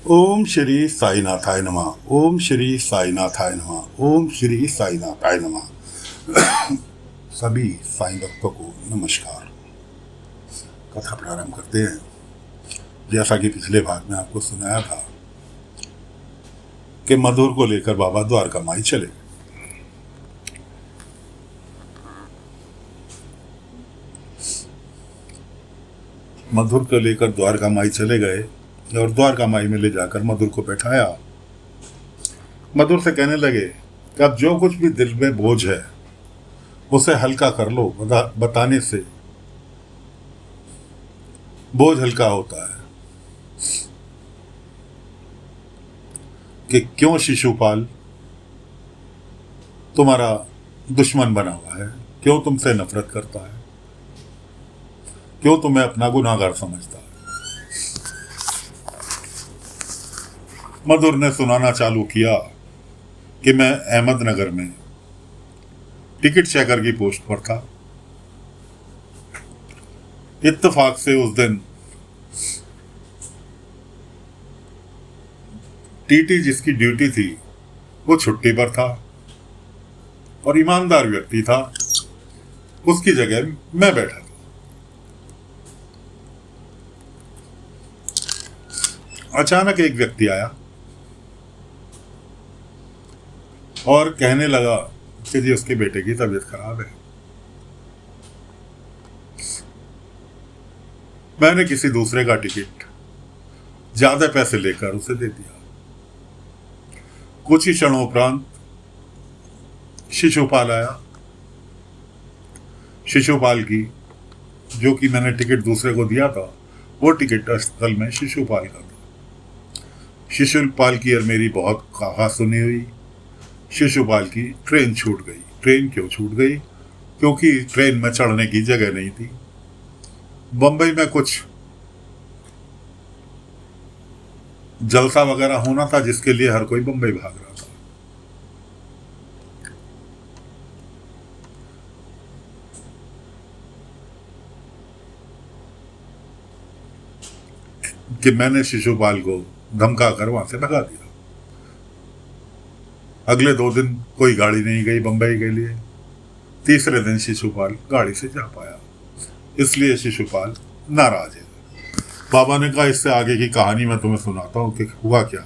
ओम श्री साईनाथाय नमः। ओम श्री साईनाथाय नमः। ओम श्री साईनाथाय नमः। सभी साईं भक्तों को नमस्कार। कथा प्रारंभ करते हैं। जैसा कि पिछले भाग में आपको सुनाया था कि मधुर को लेकर बाबा द्वारका माई चले गए। मधुर को लेकर द्वारका माई चले गए और द्वारका माई में ले जाकर मधुर को बैठाया। मधुर से कहने लगे कि अब जो कुछ भी दिल में बोझ है उसे हल्का कर लो। बताने से बोझ हल्का होता है कि क्यों शिशुपाल तुम्हारा दुश्मन बना हुआ है, क्यों तुमसे नफरत करता है, क्यों तुम्हें अपना गुनाहगार समझता है। मधुर ने सुनाना चालू किया कि मैं अहमदनगर में टिकट चेकर की पोस्ट पर था। इत्तेफाक से उस दिन टीटी जिसकी ड्यूटी थी वो छुट्टी पर था और ईमानदार व्यक्ति था, उसकी जगह मैं बैठा था। अचानक एक व्यक्ति आया और कहने लगा कि जी उसके बेटे की तबीयत खराब है। मैंने किसी दूसरे का टिकट ज्यादा पैसे लेकर उसे दे दिया। कुछ ही क्षणों उपरांत शिशुपाल आया। शिशुपाल की जो कि मैंने टिकट दूसरे को दिया था वो टिकट असल में शिशुपाल का था। शिशुपाल की और मेरी बहुत कहा सुनी हुई। शिशुपाल की ट्रेन छूट गई। ट्रेन क्यों छूट गई? क्योंकि ट्रेन में चढ़ने की जगह नहीं थी। बंबई में कुछ जलसा वगैरह होना था जिसके लिए हर कोई बंबई भाग रहा था। कि मैंने शिशुपाल को धमका कर वहां से भगा दिया। अगले 2 दिन कोई गाड़ी नहीं गई बंबई के लिए। तीसरे दिन शिशुपाल गाड़ी से जा पाया, इसलिए शिशुपाल नाराज है। बाबा ने कहा इससे आगे की कहानी मैं तुम्हें सुनाता हूं कि हुआ क्या।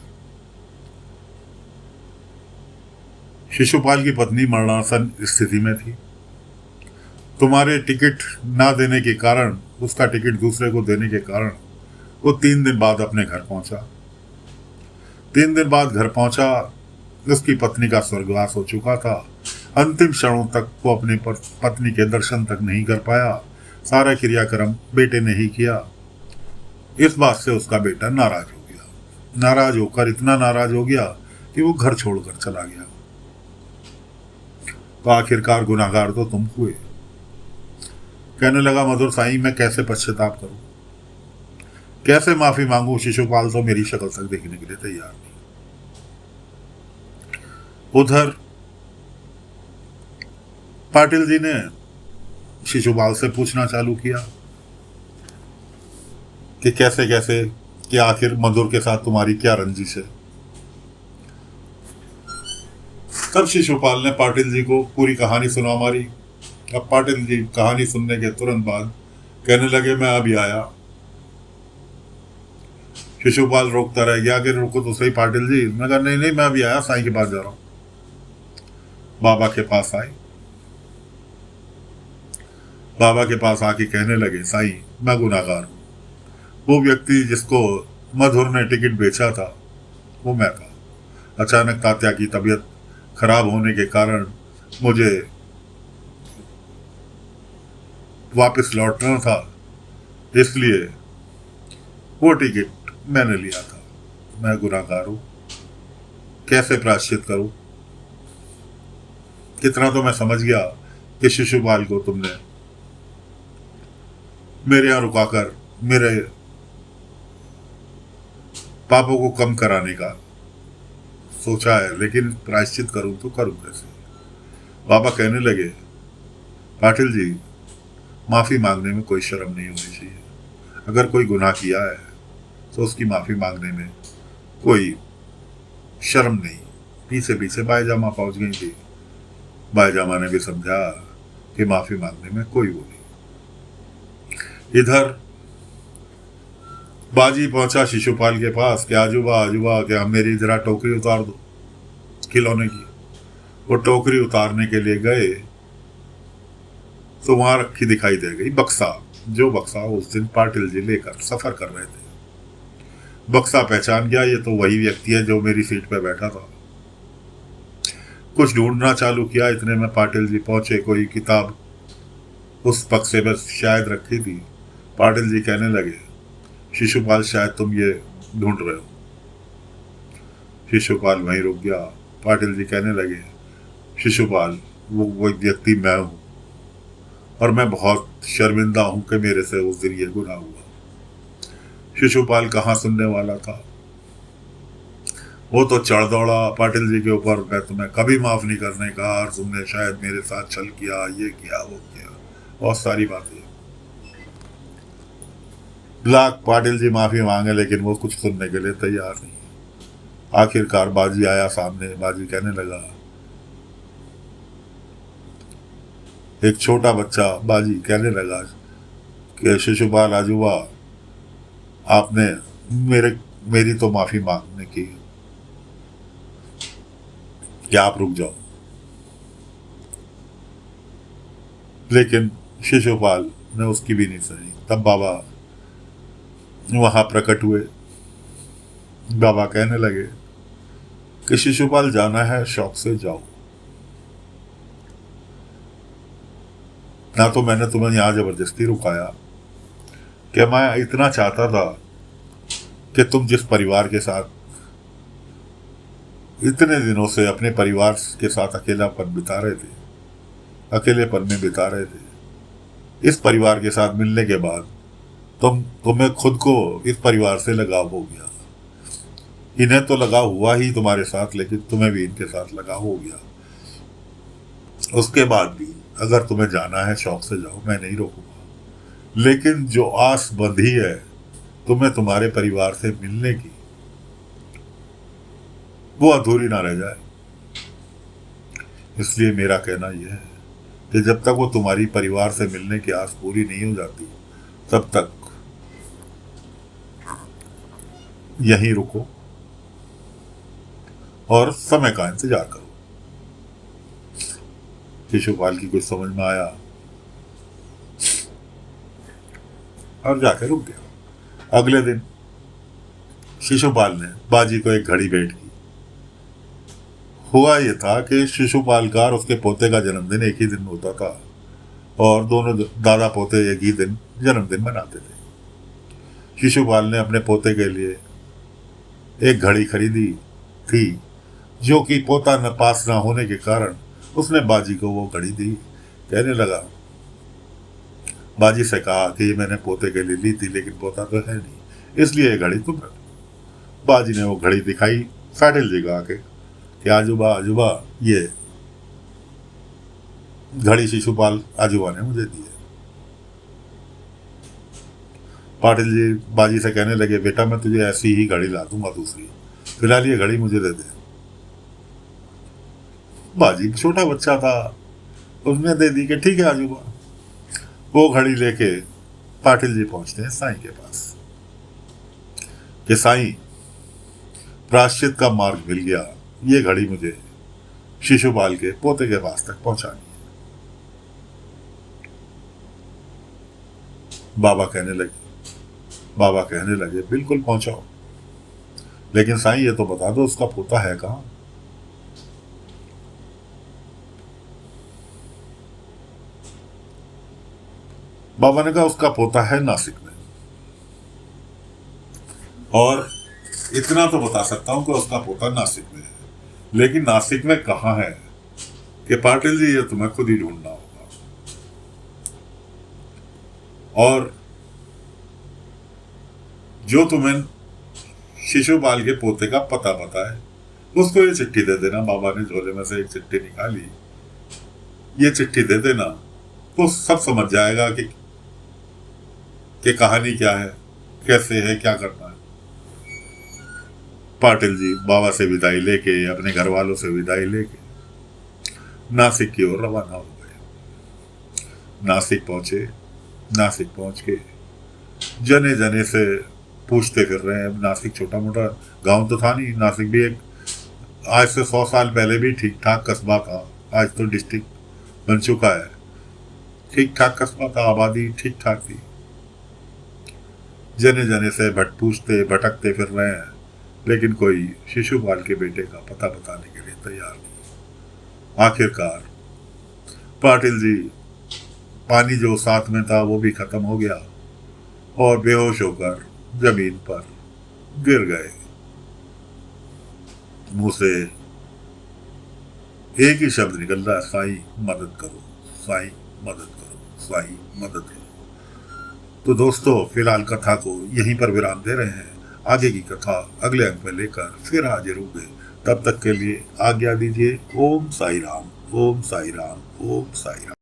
शिशुपाल की पत्नी मरणासन स्थिति में थी। तुम्हारे टिकट ना देने के कारण, उसका टिकट दूसरे को देने के कारण वो 3 दिन बाद अपने घर पहुंचा। 3 दिन बाद घर पहुंचा, उसकी पत्नी का स्वर्गवास हो चुका था। अंतिम क्षणों तक वो अपनी पत्नी के दर्शन तक नहीं कर पाया। सारा क्रियाक्रम बेटे ने ही किया। इस बात से उसका बेटा नाराज हो गया। नाराज होकर इतना नाराज हो गया कि वो घर छोड़कर चला गया। तो आखिरकार गुनाहगार तो तुम हुए। कहने लगा मधुर साईं मैं कैसे पश्चाताप करूं, कैसे माफी मांगू। शिशुपाल तो मेरी शक्ल तक देखने के लिए तैयार नहीं। उधर पाटिल जी ने शिशुपाल से पूछना चालू किया कि कैसे कैसे, कि आखिर मधुर के साथ तुम्हारी क्या रंजिश है। तब शिशुपाल ने पाटिल जी को पूरी कहानी सुना मारी। अब पाटिल जी कहानी सुनने के तुरंत बाद कहने लगे मैं अभी आया। शिशुपाल रोकता रह गया कि रुको तो सही पाटिल जी। मैं कहा नहीं नहीं मैं अभी आया, साईं के पास जा रहा हूं। बाबा के पास आए। बाबा के पास आके कहने लगे साईं मैं गुनाहगार हूं। वो व्यक्ति जिसको मधुर ने टिकट बेचा था वो मैं था। अचानक तात्या की तबीयत खराब होने के कारण मुझे वापस लौटना था, इसलिए वो टिकट मैंने लिया था। मैं गुनाहगार हूं, कैसे प्रायश्चित करूं। कितना तो मैं समझ गया कि शिशुपाल को तुमने मेरे यहां रुकाकर मेरे पापों को कम कराने का सोचा है, लेकिन प्रायश्चित करूं तो करूं कैसे। बाबा कहने लगे पाटिल जी माफी मांगने में कोई शर्म नहीं होनी चाहिए। अगर कोई गुनाह किया है तो उसकी माफी मांगने में कोई शर्म नहीं, पीछे पीछे बायजामा पहुंच गई थी। बायजामा ने भी समझा कि माफी मांगने में कोई वो नहीं। इधर बाजी पहुंचा शिशुपाल के पास कि आजूबा आजूबा, क्या मेरी जरा टोकरी उतार दो खिलौने की। वो टोकरी उतारने के लिए गए तो वहां रखी दिखाई दे गई बक्सा, जो बक्सा उस दिन पाटिल जी लेकर सफर कर रहे थे। बक्सा पहचान गया, ये तो वही व्यक्ति है जो मेरी सीट पर बैठा था। कुछ ढूंढना चालू किया, इतने में पाटिल जी पहुंचे। कोई किताब उस बक्से में शायद रखी थी। पाटिल जी कहने लगे, शिशुपाल शायद तुम ये ढूंढ रहे हो। शिशुपाल वहीं रुक गया। पाटिल जी कहने लगे, शिशुपाल वो व्यक्ति मैं हूं, और मैं बहुत शर्मिंदा हूं कि मेरे से उस दिन ये गुनाह हुआ। शिशुपाल कहाँ सुनने वाला था, वो तो चढ़ दौड़ा पाटिल जी के ऊपर। मैं तुम्हें कभी माफ नहीं करने का, और तुमने शायद मेरे साथ छल किया, ये किया वो किया, बहुत सारी बातें। लाख पाटिल जी माफी मांगे, लेकिन वो कुछ सुनने के लिए तैयार नहीं। आखिरकार बाजी आया सामने। बाजी कहने लगा, एक छोटा बच्चा बाजी कहने लगा कि शिशुपाल आजूबा, आपने मेरी तो माफी मांगने की, क्या आप रुक जाओ। लेकिन शिशुपाल ने उसकी भी नहीं सुनी। तब बाबा वहां प्रकट हुए। बाबा कहने लगे कि शिशुपाल जाना है, शौक से जाओ, ना तो मैंने तुम्हें यहां जबरदस्ती रुकाया, कि मैं इतना चाहता था कि तुम जिस परिवार के साथ इतने दिनों से अपने परिवार के साथ अकेलापन बिता रहे थे, अकेलेपन में बिता रहे थे, इस परिवार के साथ मिलने के बाद तुम्हें खुद को इस परिवार से लगाव हो गया। इन्हें तो लगाव हुआ ही तुम्हारे साथ, लेकिन तुम्हें भी इनके साथ लगाव हो गया। उसके बाद भी अगर तुम्हें जाना है, शौक से जाओ, मैं नहीं रोकूंगा। लेकिन जो आस बंधी है तुम्हें तुम्हारे परिवार से मिलने की, वो अधूरी ना रह जाए। इसलिए मेरा कहना यह है कि जब तक वो तुम्हारी परिवार से मिलने की आस पूरी नहीं हो जाती, तब तक यहीं रुको और समय का इंतजार करो। शिशुपाल की कुछ समझ में आया और जाकर रुक गया। अगले दिन शिशुपाल ने बाजी को एक घड़ी भेंट की। हुआ यह था कि शिशुपाल का और उसके पोते का जन्मदिन एक ही दिन होता था, और दोनों दादा पोते एक ही दिन जन्मदिन मनाते थे। शिशुपाल ने अपने पोते के लिए एक घड़ी खरीदी थी, जो कि पोता न पास न होने के कारण उसने बाजी को वो घड़ी दी। कहने लगा, बाजी से कहा कि ये मैंने पोते के लिए ली थी, लेकिन पोता तो है नहीं, इसलिए ये घड़ी तुम रख। बाजी ने वो घड़ी दिखाई पाटिल जी को आके कि आजूबा आजूबा, ये घड़ी शिशुपाल आजूबा ने मुझे दी है। पाटिल जी बाजी से कहने लगे, बेटा मैं तुझे ऐसी ही घड़ी ला दूंगा दूसरी, फिलहाल ये घड़ी मुझे दे दे। बाजी छोटा बच्चा था, उसने दे दी कि ठीक है आजूबा। वो घड़ी लेके पाटिल जी पहुंचते हैं साईं के पास कि साईं, प्रायश्चित का मार्ग मिल गया, ये घड़ी मुझे शिशुपाल के पोते के पास तक पहुंचानी है। बाबा कहने लगे बिल्कुल पहुंचाओ, लेकिन साईं ये तो बता दो उसका पोता है कहां। बाबा ने कहा उसका पोता है नासिक में, और इतना तो बता सकता हूं कि उसका पोता नासिक में है, लेकिन नासिक में कहां है कि पाटिल जी ये तुम्हें खुद ही ढूंढना होगा। और जो तुम्हें शिशुपाल के पोते का पता है, उसको ये चिट्ठी दे देना। बाबा ने झोले में से एक चिट्ठी निकाली, ये चिट्ठी दे देना, तो सब समझ जाएगा कि कहानी क्या है, कैसे है, क्या करना है। पाटिल जी बाबा से विदाई लेके, अपने घर वालों से विदाई लेके नासिक की ओर रवाना हो गए। नासिक पहुंचे। नासिक पहुंच के जने जने से पूछते फिर रहे हैं। नासिक छोटा मोटा गांव तो था नहीं, नासिक भी एक आज से 100 साल पहले भी ठीक ठाक कस्बा था। आज तो डिस्ट्रिक्ट बन चुका है। ठीक ठाक कस्बा था, आबादी ठीक ठाक थी। जने जने से पूछते भटकते फिर रहे हैं, लेकिन कोई शिशुपाल के बेटे का पता बताने के लिए तैयार नहीं। आखिरकार पाटिल जी, पानी जो साथ में था वो भी खत्म हो गया और बेहोश होकर जमीन पर गिर गए। मुंह से एक ही शब्द निकल रहा है, साईं मदद करो, साईं मदद करो, साईं मदद करो। तो दोस्तों, फिलहाल कथा को यहीं पर विराम दे रहे हैं। आगे की कथा अगले अंक में लेकर फिर हाजिर होंगे। तब तक के लिए आज्ञा दीजिए। ओम साई राम, ओम साई राम, ओम साई राम।